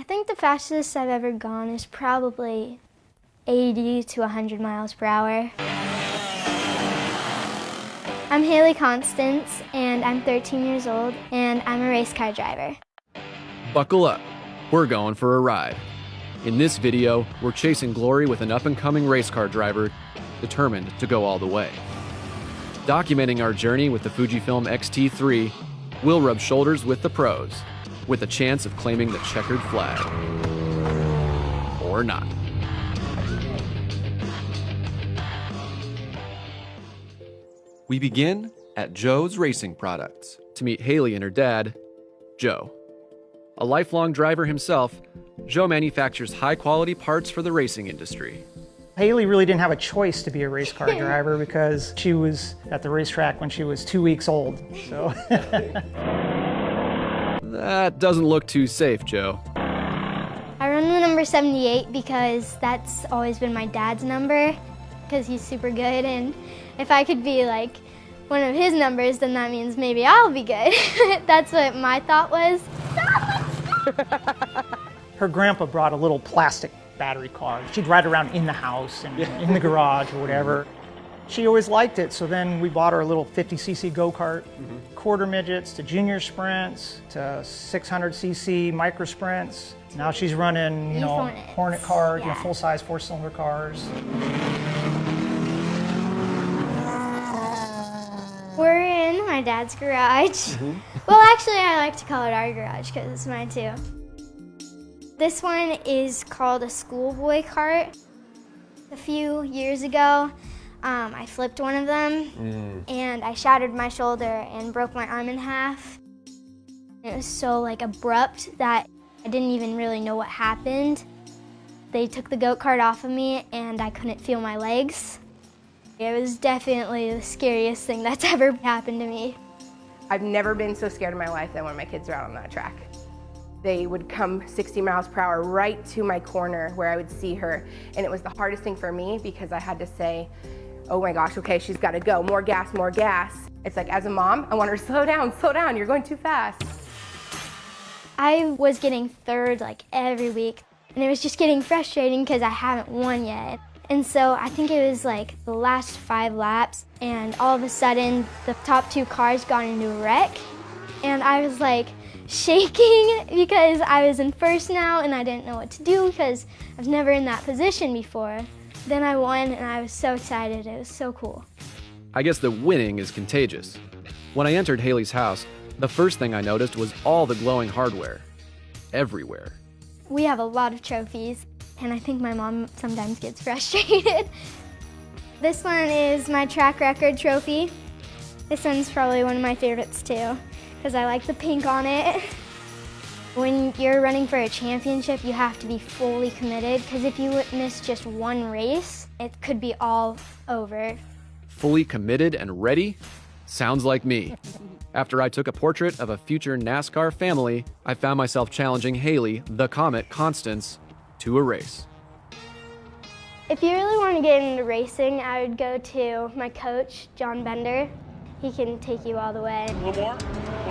I think the fastest I've ever gone is probably 80 to 100 miles per hour. I'm Haley Constance, and I'm 13 years old, and I'm a race car driver. Buckle up, we're going for a ride. In this video, we're chasing glory with an up-and-coming race car driver determined to go all the way. Documenting our journey with the Fujifilm X-T3, we'll rub shoulders with the pros, with a chance of claiming the checkered flag. Or not. We begin at Joe's Racing Products to meet Haley and her dad, Joe. A lifelong driver himself, Joe manufactures high-quality parts for the racing industry. Haley really didn't have a choice to be a race car driver because she was at the racetrack when she was 2 weeks old. So That doesn't look too safe, Joe. I run the number 78 because that's always been my dad's number, because he's super good, and if I could be like one of his numbers, then that means maybe I'll be good. That's what my thought was. her grandpa brought a little plastic battery car. She'd ride around in the house and in the garage or whatever. She always liked it, so then we bought her a little 50cc go-kart, quarter midgets to junior sprints to 600cc micro sprints. Now she's running, Hornet cars, full-size four-cylinder cars. We're in my dad's garage. Well, actually, I like to call it our garage because it's mine too. This one is called a schoolboy cart. A few years ago, I flipped one of them and I shattered my shoulder and broke my arm in half. It was so abrupt that I didn't even really know what happened. They took the go-kart off of me and I couldn't feel my legs. It was definitely the scariest thing that's ever happened to me. I've never been so scared in my life than when my kids are out on that track. They would come 60 miles per hour right to my corner where I would see her, and it was the hardest thing for me because I had to say, oh my gosh, okay, she's got to go, more gas, more gas. It's like, as a mom, I want her to slow down, you're going too fast. I was getting third every week, and it was just getting frustrating because I haven't won yet. And so I think it was the last 5 laps, and all of a sudden the top 2 cars got into a wreck, and I was shaking because I was in first now and I didn't know what to do because I was never in that position before. Then I won and I was so excited. It was so cool. I guess that winning is contagious. When I entered Haley's house, the first thing I noticed was all the glowing hardware. Everywhere. We have a lot of trophies, and I think my mom sometimes gets frustrated. This one is my track record trophy. This one's probably one of my favorites too, because I like the pink on it. When you're running for a championship, you have to be fully committed, because if you miss just one race, it could be all over. Fully committed and ready? Sounds like me. After I took a portrait of a future NASCAR family, I found myself challenging Haley, the Comet Constance, to a race. If you really want to get into racing, I would go to my coach, John Bender. He can take you all the way. A little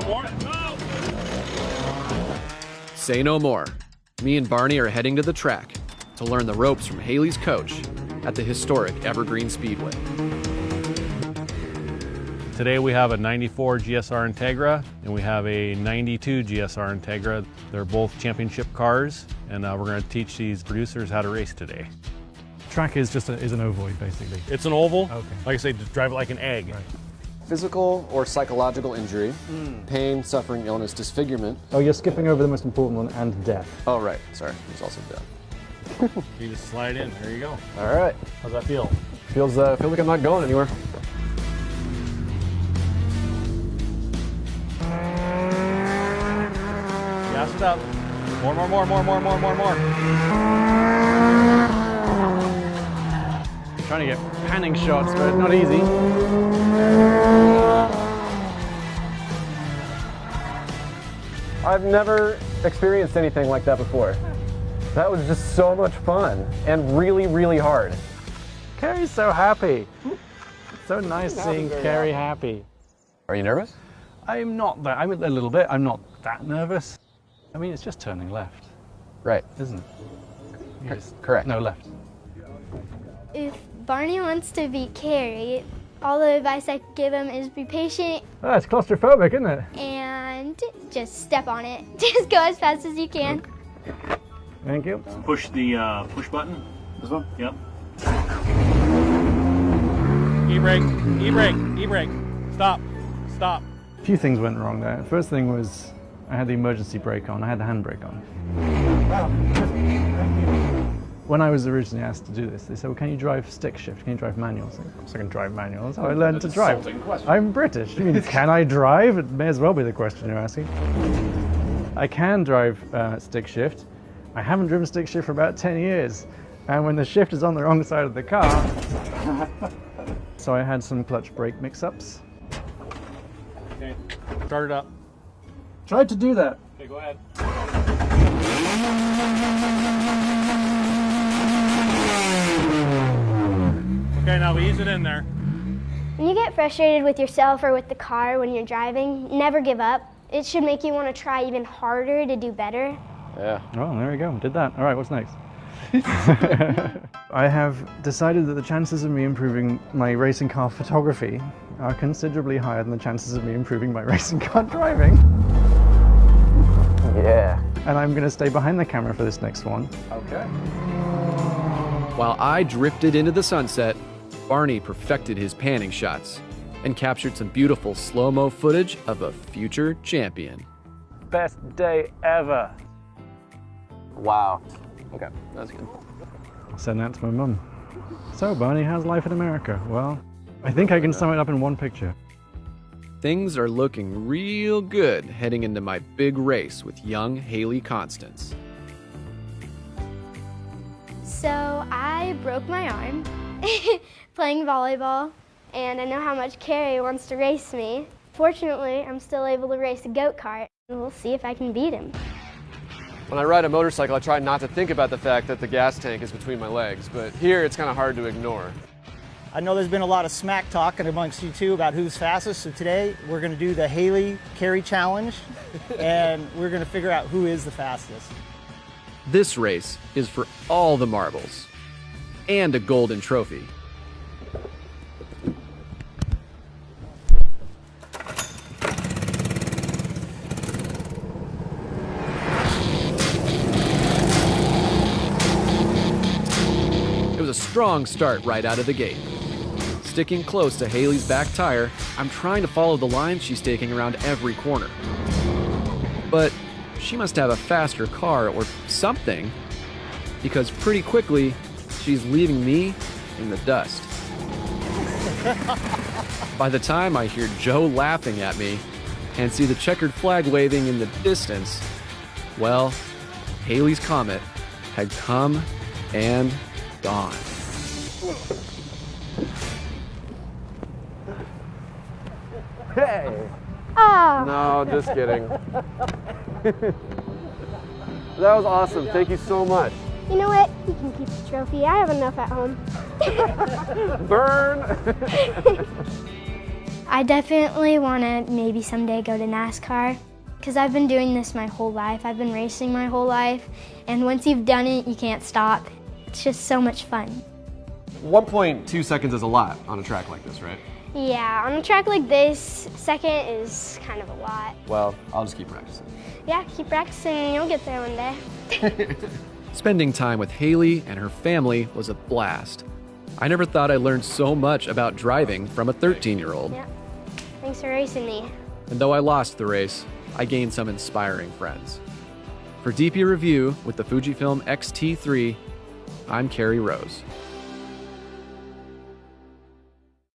more, go! Say no more. Me and Barney are heading to the track to learn the ropes from Haley's coach at the historic Evergreen Speedway. Today we have a 94 GSR Integra and we have a 92 GSR Integra. They're both championship cars, and we're going to teach these producers how to race today. Track is just is an ovoid, basically. It's an oval. Okay. Like I say, just drive it like an egg. Right. Physical or psychological injury, pain, suffering, illness, disfigurement. Oh, you're skipping over the most important one, and death. Oh, right. Sorry. There's also death. You just slide in. There you go. All right. How's that feel? Feels like I'm not going anywhere. Gas it up. More. Trying to get panning shots, but not easy. I've never experienced anything like that before. That was just so much fun and really, really hard. Carrie's so happy. So nice seeing Carrie happy. Are you nervous? I'm not that. I'm a little bit. I'm not that nervous. I mean, it's just turning left. Right. isn't it? Yes. Correct. No, left. If Barney wants to beat Carrie, all the advice I could give him is be patient Oh, it's claustrophobic, isn't it? and just step on it. Just go as fast as you can. Thank you. Push the push button. This one? Yep. E-brake, e-brake, e-brake. Stop, stop. A few things went wrong there. First thing was I had the emergency brake on. I had the handbrake on. When I was originally asked to do this, they said, well, can you drive stick shift? Can you drive manual? I said, of course I can drive manual. That's how I learned to drive. I'm British. I mean, can I drive? It may as well be the question you're asking. I can drive stick shift. I haven't driven stick shift for about 10 years. And when the shift is on the wrong side of the car, so I had some clutch brake mix-ups. Okay, start it up. Tried to do that. Okay, go ahead. Okay, now ease it in there. When you get frustrated with yourself or with the car when you're driving, never give up. It should make you want to try even harder to do better. Yeah. Oh, there we go. Did that. All right, what's next? I have decided that the chances of me improving my racing car photography are considerably higher than the chances of me improving my racing car driving. Yeah. And I'm going to stay behind the camera for this next one. Okay. While I drifted into the sunset, Barney perfected his panning shots and captured some beautiful slow-mo footage of a future champion. Best day ever. Wow. Okay, that's good. Send that to my mum. So, Barney, how's life in America? Well, I think I can sum it up in one picture. Things are looking real good heading into my big race with young Haley Constance. So I broke my arm playing volleyball, and I know how much Carrie wants to race me. Fortunately, I'm still able to race a goat kart, and we'll see if I can beat him. When I ride a motorcycle, I try not to think about the fact that the gas tank is between my legs, but here it's kind of hard to ignore. I know there's been a lot of smack talking amongst you two about who's fastest, so today we're going to do the Haley Carrie challenge, and we're going to figure out who is the fastest. This race is for all the marbles and a golden trophy. It was a strong start right out of the gate. Sticking close to Haley's back tire, I'm trying to follow the line she's taking around every corner. But she must have a faster car or something, because pretty quickly, she's leaving me in the dust. By the time I hear Joe laughing at me and see the checkered flag waving in the distance, well, Haley's Comet had come and gone. Hey! Oh, No, just kidding. That was awesome. Thank you so much. you know what? You can keep the trophy. I have enough at home. Burn! I definitely want to maybe someday go to NASCAR, because I've been doing this my whole life. I've been racing my whole life, and once you've done it, you can't stop. It's just so much fun. 1.2 seconds is a lot on a track like this, right? Yeah, on a track like this, second is kind of a lot. Well, I'll just keep practicing. Yeah, keep practicing and you'll get there one day. Spending time with Haley and her family was a blast. I never thought I learned so much about driving from a 13-year-old. Yeah, thanks for racing me. And though I lost the race, I gained some inspiring friends. For DP Review with the Fujifilm X-T3, I'm Carrie Rose.